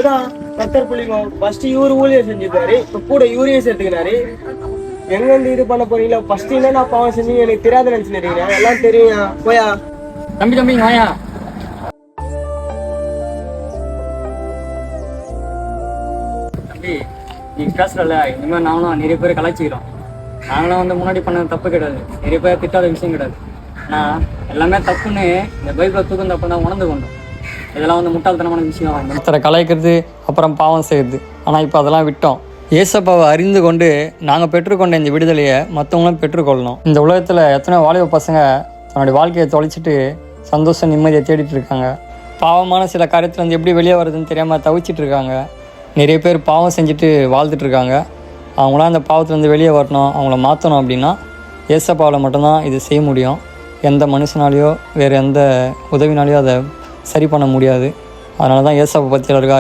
இதுதான் கத்தர் புள்ளிக்கும். ஃபர்ஸ்ட் இவரு ஊழியர் செஞ்சிருக்காரு, இப்ப கூட இவரையே சேர்த்துக்கினாரு. எங்க இருந்து இது பண்ண போறீங்களா? ஃபர்ஸ்ட் என்ன பாவம் செஞ்சீங்க எனக்கு தெரியாத நினைச்சுக்கிறீங்க, எல்லாம் தெரியும். போயா தம்பி வாயா. தம்பி நீ பேசுறல, இந்த மாதிரி நாங்களும் நிறைய பேர் கலாய்ச்சிக்கிறோம். நாங்களும் வந்து முன்னாடி பண்ண தப்பு கிடையாது, நிறைய பேர் திட்டாத விஷயம் கிடையாது. ஆனால் எல்லாமே தப்புன்னு இந்த பைபிளை தூக்கம் தப்பு தான் உணர்ந்து கொண்டோம். இதெல்லாம் வந்து முட்டாள்தனமான விஷயம். ஒருத்தரை கலாய்க்கிறது அப்புறம் பாவம் செய்யுது. ஆனால் இப்போ அதெல்லாம் விட்டோம். ஏசப்பாவை அறிந்து கொண்டு நாங்கள் பெற்றுக்கொண்ட இந்த விடுதலையை மற்றவங்களும் பெற்றுக்கொள்ளணும். இந்த உலகத்தில் எத்தனை வாலிப பசங்க தன்னுடைய வாழ்க்கையை தொலைச்சிட்டு சந்தோஷம் நிம்மதியை தேடிட்டு இருக்காங்க. பாவமான சில காரியத்துலேருந்து எப்படி வெளியே வருதுன்னு தெரியாமல் தவிச்சிட்டு இருக்காங்க. நிறைய பேர் பாவம் செஞ்சுட்டு வாழ்ந்துட்டு இருக்காங்க. அவங்களாம் அந்த பாவத்துலேருந்து வெளியே வரணும், அவங்கள மாற்றணும் அப்படின்னா ஏசப்பாவில் மட்டும்தான் இது செய்ய முடியும். எந்த மனுஷனாலேயோ வேறு எந்த உதவினாலேயோ அதை சரி பண்ண முடியாது. அதனால தான் ஏசப்பா பற்றி எல்லாருக்கும்